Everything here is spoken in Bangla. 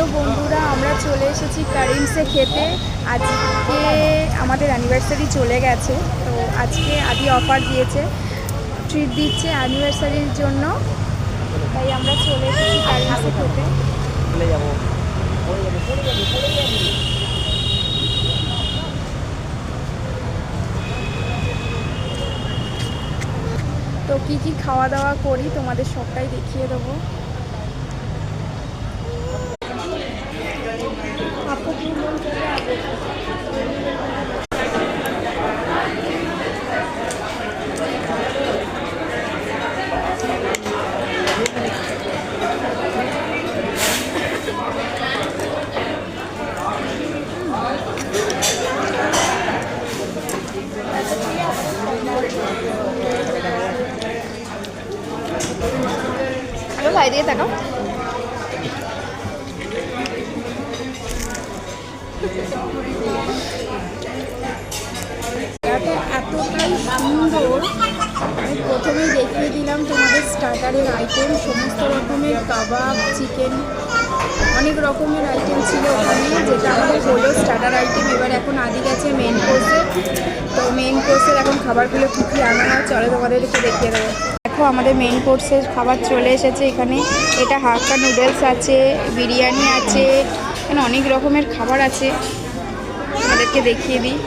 হ্যালো বন্ধুরা, আমরা চলে এসেছি কারিমসে খেতে। আজকে আমাদের অ্যানিভার্সারি চলে গেছে, তো আজকে আদি অফার দিয়েছে, ট্রিট দিচ্ছে অ্যানিভার্সারির জন্য, তাই আমরা চলে এসেছি কারিমসে খেতে। তো কি কি খাওয়া দাওয়া করি তোমাদের সবটাই দেখিয়ে দেবো। ভাই দিয়ে থাকো। এতটাই সুন্দর, আমি প্রথমেই দেখিয়ে দিলাম তোমাদের স্টার্টারের আইটেম, সমস্ত রকমের কাবাব, চিকেন, অনেক রকমের আইটেম ছিল ওখানে, যেটা আমাদের হলো স্টার্টার আইটেম। এবার এখন আদি গেছে মেন কোর্সে, তো মেন কোর্সের এখন খাবারগুলো কী কী আনা হয় চলে তোমাদেরকে দেখিয়ে দেবো। দেখো আমাদের মেন কোর্সের খাবার চলে এসেছে এখানে। এটা হাক্কা নুডলস আছে, বিরিয়ানি আছে, এখানে অনেক রকমের খাবার আছে, তোমাদেরকে দেখিয়ে দিই।